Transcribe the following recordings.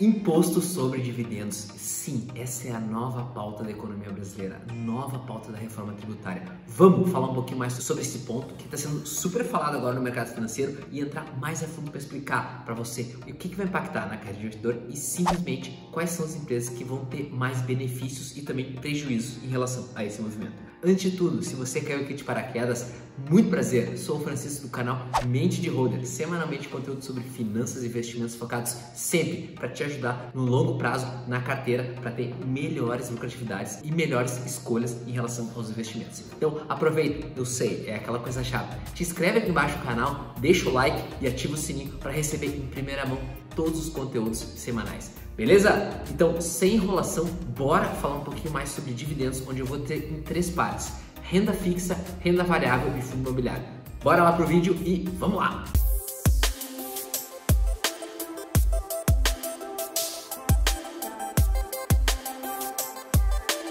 Imposto sobre dividendos. Sim, essa é a nova pauta da economia brasileira, nova pauta da reforma tributária. Vamos falar um pouquinho mais sobre esse ponto que está sendo super falado agora no mercado financeiro e entrar mais a fundo para explicar para você o que vai impactar na carreira de investidor e simplesmente quais são as empresas que vão ter mais benefícios e também prejuízos em relação a esse movimento. Antes de tudo, se você caiu aqui de paraquedas, muito prazer, sou o Francisco do canal Mente de Holder, semanalmente conteúdo sobre finanças e investimentos focados sempre para te ajudar no longo prazo na carteira para ter melhores lucratividades e melhores escolhas em relação aos investimentos. Então aproveita, eu sei, é aquela coisa chata, te inscreve aqui embaixo no canal, deixa o like e ativa o sininho para receber em primeira mão todos os conteúdos semanais. Beleza? Então, sem enrolação, bora falar um pouquinho mais sobre dividendos, onde eu vou ter em 3 partes: renda fixa, renda variável e fundo imobiliário. Bora lá pro vídeo e vamos lá!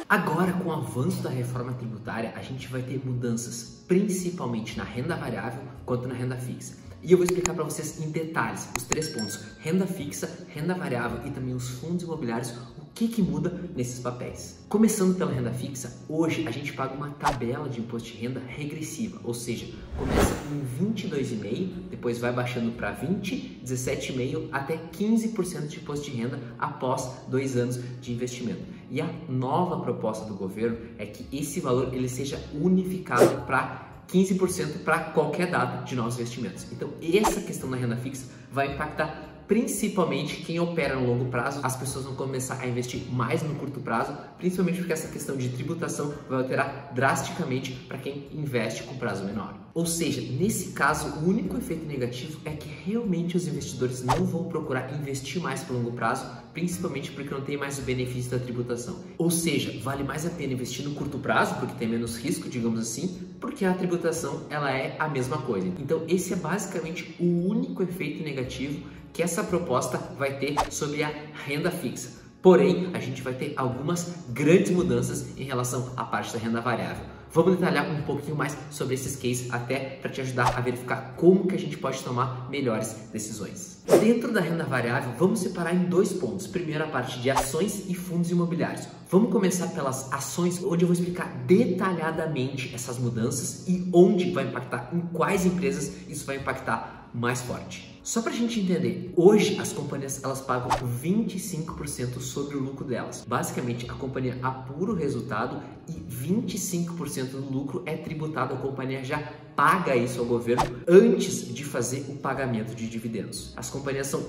Agora, com o avanço da reforma tributária, a gente vai ter mudanças principalmente na renda variável quanto na renda fixa. E eu vou explicar para vocês em detalhes os 3 pontos: renda fixa, renda variável e também os fundos imobiliários, o que muda nesses papéis. Começando pela renda fixa, hoje a gente paga uma tabela de imposto de renda regressiva, ou seja, começa em 22,5%, depois vai baixando para 20%, 17,5% até 15% de imposto de renda após 2 anos de investimento. E a nova proposta do governo é que esse valor ele seja unificado para 15% para qualquer data de novos investimentos. Então, essa questão da renda fixa vai impactar principalmente quem opera no longo prazo. As pessoas vão começar a investir mais no curto prazo, principalmente porque essa questão de tributação vai alterar drasticamente para quem investe com prazo menor. Ou seja, nesse caso, o único efeito negativo é que realmente os investidores não vão procurar investir mais por longo prazo, principalmente porque não tem mais o benefício da tributação. Ou seja, vale mais a pena investir no curto prazo, porque tem menos risco, digamos assim, porque a tributação ela é a mesma coisa. Então, esse é basicamente o único efeito negativo que essa proposta vai ter sobre a renda fixa. Porém, a gente vai ter algumas grandes mudanças em relação à parte da renda variável. Vamos detalhar um pouquinho mais sobre esses cases até para te ajudar a verificar como que a gente pode tomar melhores decisões. Dentro da renda variável, vamos separar em 2 pontos. Primeiro, a parte de ações e fundos imobiliários. Vamos começar pelas ações, onde eu vou explicar detalhadamente essas mudanças e onde vai impactar, em quais empresas isso vai impactar mais forte. Só para a gente entender, hoje as companhias elas pagam 25% sobre o lucro delas. Basicamente, a companhia apura o resultado e 25% do lucro é tributado. A companhia já paga isso ao governo antes de fazer o pagamento de dividendos. As companhias são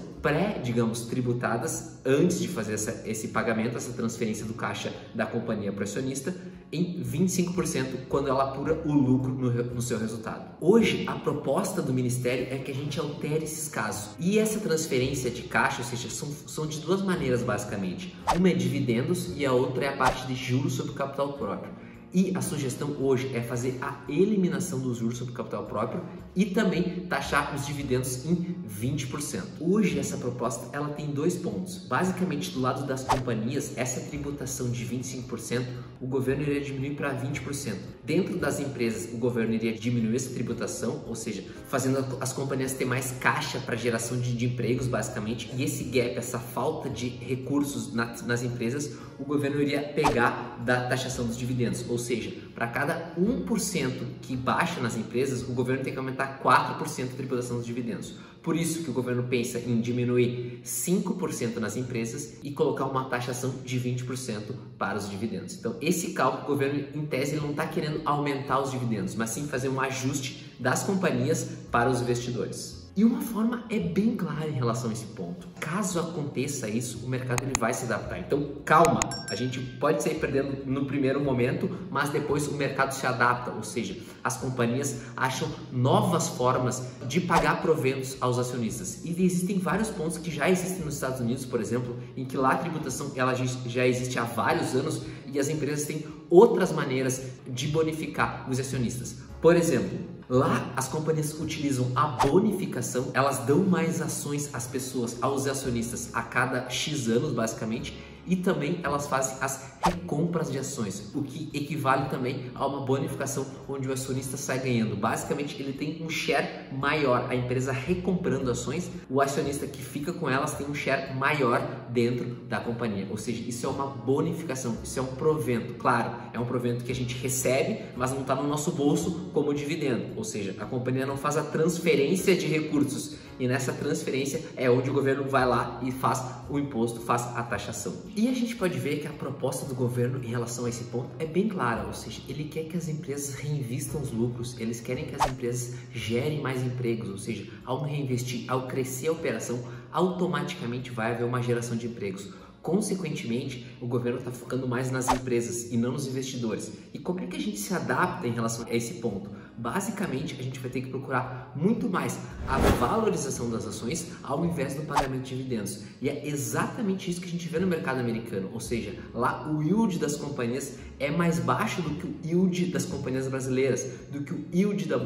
tributadas antes de fazer esse pagamento, essa transferência do caixa da companhia para o acionista, em 25% quando ela apura o lucro no seu resultado. Hoje, a proposta do Ministério é que a gente altere esses casos. E essa transferência de caixa, ou seja, são de 2 maneiras basicamente. Uma é dividendos e a outra é a parte de juros sobre o capital próprio. E a sugestão hoje é fazer a eliminação dos juros sobre o capital próprio e também taxar os dividendos em 20%. Hoje essa proposta ela tem 2 pontos. Basicamente, do lado das companhias, essa tributação de 25%, o governo iria diminuir para 20%. Dentro das empresas, o governo iria diminuir essa tributação, ou seja, fazendo as companhias ter mais caixa para geração de empregos, basicamente. E esse gap, essa falta de recursos nas empresas, o governo iria pegar da taxação dos dividendos, ou seja, para cada 1% que baixa nas empresas, o governo tem que aumentar 4% a tributação dos dividendos. Por isso que o governo pensa em diminuir 5% nas empresas e colocar uma taxação de 20% para os dividendos. Então, esse cálculo, o governo, em tese, ele não está querendo aumentar os dividendos, mas sim fazer um ajuste das companhias para os investidores. E uma forma é bem clara em relação a esse ponto. Caso aconteça isso, o mercado ele vai se adaptar. Então, calma, a gente pode sair perdendo no primeiro momento, mas depois o mercado se adapta, ou seja, as companhias acham novas formas de pagar proventos aos acionistas. E existem vários pontos que já existem nos Estados Unidos, por exemplo, em que lá a tributação ela já existe há vários anos e as empresas têm outras maneiras de bonificar os acionistas. Por exemplo, lá as companhias utilizam a bonificação, elas dão mais ações às pessoas, aos acionistas a cada X anos basicamente, e também elas fazem as recompras de ações, o que equivale também a uma bonificação onde o acionista sai ganhando. Basicamente, ele tem um share maior, a empresa recomprando ações, o acionista que fica com elas tem um share maior dentro da companhia, ou seja, isso é uma bonificação, isso é um provento. Claro, é um provento que a gente recebe, mas não está no nosso bolso como dividendo, ou seja, a companhia não faz a transferência de recursos, e nessa transferência é onde o governo vai lá e faz o imposto, faz a taxação. E a gente pode ver que a proposta do governo em relação a esse ponto é bem clara, ou seja, ele quer que as empresas reinvistam os lucros, eles querem que as empresas gerem mais empregos, ou seja, ao reinvestir, ao crescer a operação, automaticamente vai haver uma geração de empregos. Consequentemente, o governo está focando mais nas empresas e não nos investidores. E como é que a gente se adapta em relação a esse ponto? Basicamente, a gente vai ter que procurar muito mais a valorização das ações ao invés do pagamento de dividendos. E é exatamente isso que a gente vê no mercado americano, ou seja, lá o yield das companhias é mais baixo do que o yield das companhias brasileiras, do que o yield da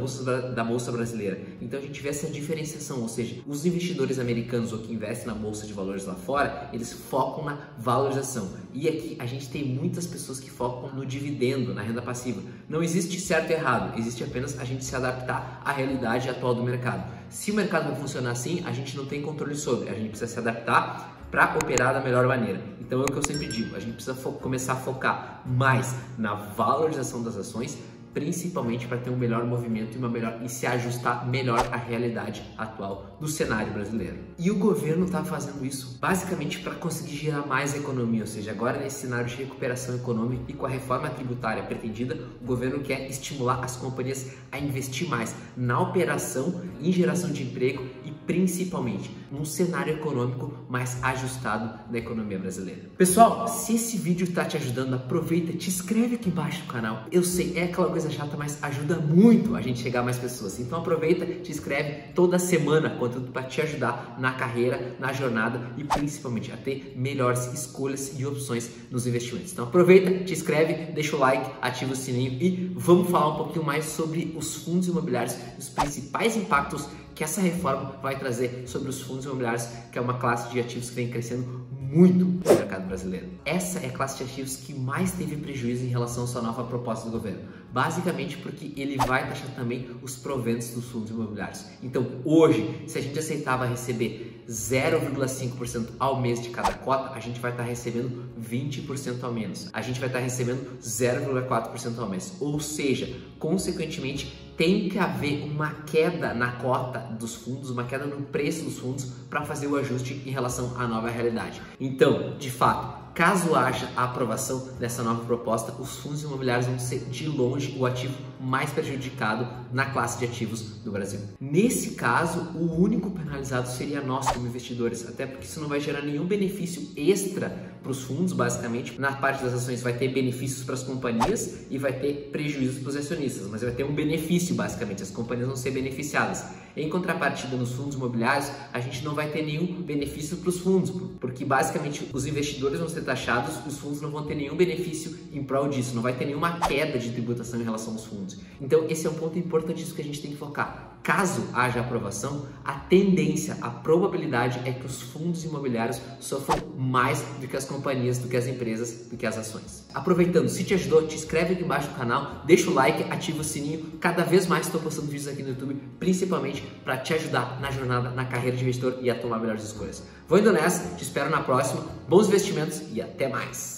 bolsa brasileira. Então a gente vê essa diferenciação, ou seja, os investidores americanos ou que investem na bolsa de valores lá fora, eles focam na valorização. E aqui a gente tem muitas pessoas que focam no dividendo, na renda passiva. Não existe certo e errado, existe apenas a gente se adaptar à realidade atual do mercado. Se o mercado não funcionar assim, a gente não tem controle sobre, a gente precisa se adaptar para operar da melhor maneira. Então é o que eu sempre digo, a gente precisa começar a focar mais na valorização das ações, principalmente para ter um melhor movimento e se ajustar melhor à realidade atual do cenário brasileiro. E o governo está fazendo isso basicamente para conseguir gerar mais economia, ou seja, agora nesse cenário de recuperação econômica e com a reforma tributária pretendida, o governo quer estimular as companhias a investir mais na operação, em geração de emprego e principalmente num cenário econômico mais ajustado da economia brasileira. Pessoal, se esse vídeo está te ajudando, aproveita, te inscreve aqui embaixo no canal. Eu sei, é aquela coisa chata, mas ajuda muito a gente chegar a mais pessoas. Então aproveita, te inscreve toda semana, conteúdo para te ajudar na carreira, na jornada e principalmente a ter melhores escolhas e opções nos investimentos. Então aproveita, te inscreve, deixa o like, ativa o sininho e vamos falar um pouquinho mais sobre os fundos imobiliários, os principais impactos que essa reforma vai trazer sobre os fundos imobiliários, que é uma classe de ativos que vem crescendo muito no mercado brasileiro. Essa é a classe de ativos que mais teve prejuízo em relação à sua nova proposta do governo. Basicamente porque ele vai taxar também os proventos dos fundos imobiliários. Então hoje, se a gente aceitava receber 0,5% ao mês de cada cota, a gente vai estar recebendo 20% ao menos. A gente vai estar recebendo 0,4% ao mês. Ou seja, consequentemente, tem que haver uma queda na cota dos fundos, uma queda no preço dos fundos para fazer o ajuste em relação à nova realidade. Então, de fato, caso haja a aprovação dessa nova proposta, os fundos imobiliários vão ser de longe o ativo mais prejudicado na classe de ativos do Brasil. Nesse caso, o único penalizado seria nós como investidores, até porque isso não vai gerar nenhum benefício extra para os fundos, basicamente. Na parte das ações vai ter benefícios para as companhias e vai ter prejuízos para os acionistas, mas vai ter um benefício, basicamente, as companhias vão ser beneficiadas. Em contrapartida, nos fundos imobiliários, a gente não vai ter nenhum benefício para os fundos, porque basicamente os investidores vão ser taxados, os fundos não vão ter nenhum benefício em prol disso, não vai ter nenhuma queda de tributação em relação aos fundos. Então esse é um ponto importantíssimo que a gente tem que focar. Caso haja aprovação, a tendência, a probabilidade é que os fundos imobiliários sofram mais do que as companhias, do que as empresas, do que as ações. Aproveitando, se te ajudou, te inscreve aqui embaixo no canal, deixa o like, ativa o sininho. Cada vez mais estou postando vídeos aqui no YouTube, principalmente para te ajudar na jornada, na carreira de investidor e a tomar melhores escolhas. Vou indo nessa, te espero na próxima, bons investimentos e até mais!